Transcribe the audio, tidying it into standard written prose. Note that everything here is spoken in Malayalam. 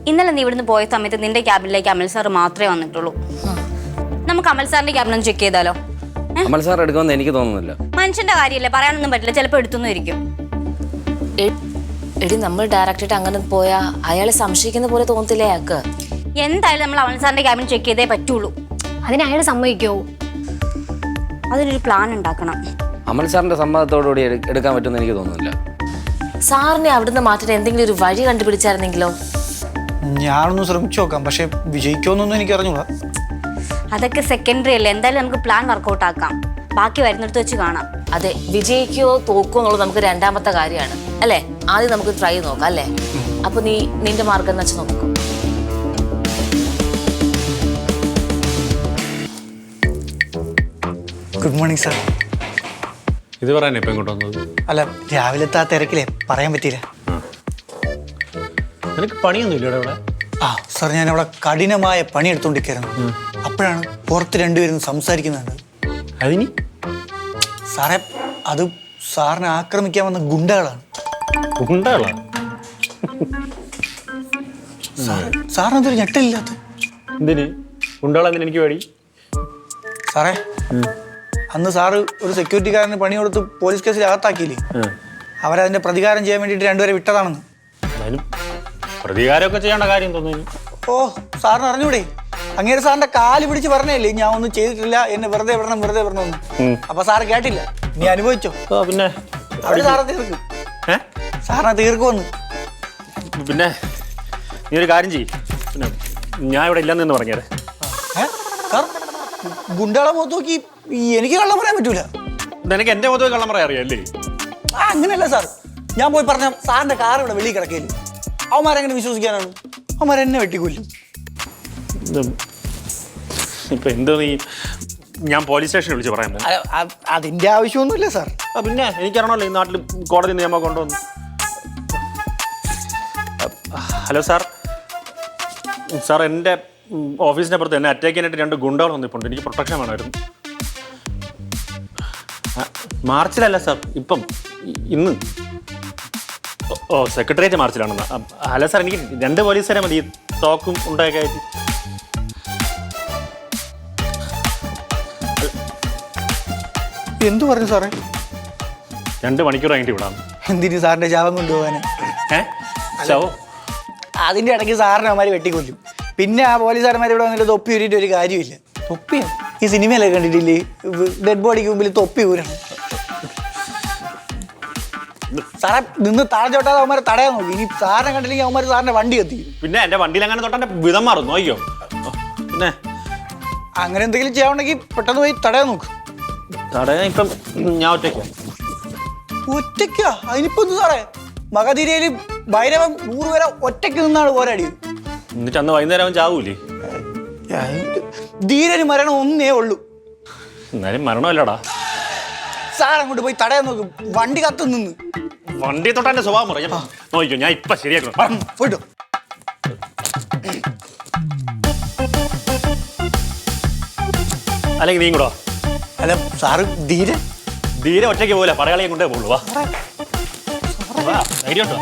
ഇന്നലെ നീ ഇവിടുന്ന് പോയ സമയത്ത് നിന്റെ ക്യാബിനിലേക്ക് അമൽ സാർ മാത്രമേ വന്നിട്ടുള്ളൂ. നമുക്ക് അമൽ സാറിന്റെ ക്യാബിനൊന്ന് ചെക്ക് ചെയ്താലോ? അമൽ സാർ എടുക്കുമെന്ന് എനിക്ക് തോന്നുന്നില്ല. മനുഷ്യന്റെ കാര്യമല്ലേ, പറയാനൊന്നും പറ്റില്ല, ചിലപ്പോൾ എടുത്തൊന്നും ഇരിക്കും. എടി നമ്മൾ ഡയറക്റ്റായിട്ട് അങ്ങനെ പോയാ അയാളെ സംശയിക്കുന്ന പോലെ തോന്നത്തില്ലേ അയാൾക്ക്? എന്തായാലും നമ്മൾ അമൽ സാറിന്റെ ക്യാബിൻ ചെക്ക് ചെയ്തേ പറ്റുള്ളൂ. അതിന് അയാൾ സമ്മതിക്കോ? അതിനൊരു പ്ലാൻ ഉണ്ടാക്കണം. അമൽ സാറിന്റെ സമ്മതത്തോടുകൂടി എടുക്കാൻ പറ്റുമെന്ന് എനിക്ക് തോന്നുന്നില്ല. സാറിനെ അവിടുന്ന് മാറ്റാൻ എന്തെങ്കിലും ഒരു വഴി കണ്ടുപിടിച്ചായിരുന്നെങ്കിലോ? ഞാനൊന്ന് ശ്രമിച്ചു നോക്കാം, പക്ഷെ വിജയിക്കുമെന്നൊന്നും എനിക്ക് അറിഞ്ഞൂടാ. അതൊക്കെ സെക്കൻഡറി അല്ലേ, എന്തായാലും നമുക്ക് പ്ലാൻ വർക്കൗട്ട് ആക്കാം. ബാക്കി വരുന്നിടത്ത് വെച്ച് കാണാം. അതെ, വിജയിക്കോ തോക്കോ എന്നുള്ളത് നമുക്ക് രണ്ടാമത്തെ കാര്യമാണ് അല്ലേ? ആദ്യം നമുക്ക് ട്രൈ നോക്കാം അല്ലേ? അപ്പൊ നീ നിന്റെ മാർഗം എന്ന് വെച്ച് നോക്കും. Good morning sir. ഇത് പറയാനേ ഇപ്പം ഇങ്ങോട്ട് വന്നത്? അല്ല, രാവിലത്തെ ആ തിരക്കിലേ പറയാൻ പറ്റിയില്ല. നിനക്ക് പണിയൊന്നുമില്ല ഇവിടെ? ആ സാർ, ഞാൻ അവിടെ കഠിനമായ പണിയെടുത്തോണ്ടിരിക്കുന്നു. അപ്പോഴാണ് പുറത്ത് രണ്ടുപേരും സംസാരിക്കുന്നുണ്ട്. അതിനി സാറേ, അത് സാറിനെ ആക്രമിക്കാൻ വന്ന ഗുണ്ടകളാണ്. ഗുണ്ടകളാ? സാറിനതൊരു ഞെട്ടില്ലാത്ത എന്തിന് ഗുണ്ടകളെന്തിന് എനിക്ക് പേടി? സാറേ, അന്ന് സാറ് ഒരു സെക്യൂരിറ്റിക്കാരന് പണി കൊടുത്ത് പോലീസ് കേസിൽ അകത്താക്കിയില്ലേ? അവരതിന്റെ പ്രതികാരം ചെയ്യാൻ വേണ്ടിയിട്ട് രണ്ടുപേരെ വിട്ടതാണെന്ന്. എന്നാലും പ്രതികാരമൊക്കെ ചെയ്യേണ്ട കാര്യം തോന്നുന്നു. ഓ, സാറിന് അറിഞ്ഞൂടെ? അങ്ങേര് സാറിന്റെ കാല് പിടിച്ച് പറഞ്ഞല്ലേ ഞാൻ ഒന്നും ചെയ്തിട്ടില്ല, എന്നെ വെറുതെ വിടണം. അപ്പൊ സാറ് കേട്ടില്ല, നീ അനുഭവിച്ചോ? പിന്നെ അവിടെ സാറെ തീർക്കും, സാറിനെ തീർക്കുമെന്ന്. പിന്നെ നീ ഒരു കാര്യം ചെയ്യ്, പിന്നെ ഞാൻ ഇവിടെ ഇല്ലെന്ന് പറഞ്ഞേരെ. സാർ, ഗുണ്ടകളെ മുഖത്ത് നോക്കി എനിക്ക് കള്ളം പറയാൻ പറ്റൂല. നിനക്ക് എന്റെ മുഖത്ത് കള്ളം പറയാൻ അറിയാല്ലേ? അങ്ങനെയല്ല സാർ, ഞാൻ പോയി പറഞ്ഞ സാറിന്റെ കാർ ഇവിടെ വെളിയിൽ കിടക്കയില്ല. അവന്മാരെങ്ങനെ വിശ്വസിക്കാനാണ്? അവന്മാരെന്നെ വെട്ടിക്കൊല്ലും. ഇപ്പൊ എന്തോ നീ, ഞാൻ പോലീസ് സ്റ്റേഷനിൽ വിളിച്ച് പറയാൻ പോകും. അതിന്റെ ആവശ്യമൊന്നുമില്ല സാർ. പിന്നെ എനിക്കറിയണമല്ലോ ഈ നാട്ടിൽ കോടതി നിയമം കൊണ്ടുവന്നു. ഹലോ സാർ, സാർ എൻ്റെ ഓഫീസിൻ്റെ അപ്പുറത്ത് എന്നെ അറ്റാക്ക് ചെയ്യാനായിട്ട് 2 ഗുണ്ടകൾ വന്നിട്ടുണ്ട്. എനിക്ക് പ്രൊട്ടക്ഷൻ വേണമായിരുന്നു. മാർച്ചിലല്ല സാർ, ഇപ്പം ഇന്ന്. ഓ, സെക്രട്ടേറിയറ്റ് മാർച്ചിലാണെന്ന്. അല്ല സാർ, എനിക്ക് 2 പോലീസുകാരെ മതി, തോക്കും ഉണ്ടായൊക്കെ ആയിട്ട്. എന്തു പറഞ്ഞു സാറേ? 2 മണിക്കൂർ കഴിഞ്ഞിട്ട് വിടാം. എന്തിനു സാറിന്റെ ശവം കൊണ്ടുപോകാന്? ശവം? അതിന്റെ ഇടയ്ക്ക് സാറിനെ അവന്മാര് വെട്ടിക്കൊല്ലും. പിന്നെ ആ പോലീസുകാരന്മാർ ഇവിടെ വന്നിട്ട് തൊപ്പി ഊരിയിട്ട് ഒരു കാര്യമില്ല. തൊപ്പിയോ? ഈ സിനിമയിലൊക്കെ കണ്ടിട്ടില്ലേ, ഡെഡ് ബോഡിക്ക് മുമ്പിൽ തൊപ്പി ഊരണം. സാറെ, നിന്ന് താഴെച്ചോട്ടാതെ അവന്മാരെ തടയാൻ നോക്കി. ഇനി സാറിനെ കണ്ടില്ലെങ്കിൽ അവന്മാർ സാറിന്റെ വണ്ടി എത്തി. പിന്നെ എന്റെ വണ്ടിയിൽ അങ്ങനെ തൊട്ടെ വിധം മാറുന്നു. അയ്യോ, പിന്നെ അങ്ങനെ എന്തെങ്കിലും ചെയ്യാനുണ്ടെങ്കിൽ പെട്ടെന്ന് പോയി തടയാൻ നോക്ക്. തടയാൻ ഇപ്പം ഞാൻ ഒറ്റയ്ക്കാ? അതിനിപ്പോ എന്ത് സാറേ, മകധീരയില് ഭൈരവൻ 100 പേരെ ഒറ്റയ്ക്ക് നിന്നാണ് പോരാടിയത്. എന്നിട്ട് അന്ന് വൈകുന്നേരം അവൻ ചാവൂലേ? ധീരന് മരണം ഒന്നേ ഉള്ളൂ. എന്നാലും മരണമല്ലടാ. സാർ അങ്ങോട്ട് പോയി തടയാൻ നോക്കും, വണ്ടി കത്ത് നിന്ന്. വണ്ടി തൊട്ടാ എന്റെ സ്വഭാവം പറയാം. നോക്കിക്കോ, ഞാൻ ഇപ്പൊ ശരിയാക്കണം. പോയിട്ടോ. അല്ലെങ്കിൽ നീ കൂടോ? അല്ല സാറ് ധീരൻ? ധീരെ ഒറ്റയ്ക്ക് പോകില്ല, പടയാളിയെ കൊണ്ടേ പോകുള്ളൂ. വാ, ധൈര്യം ഉണ്ടോ?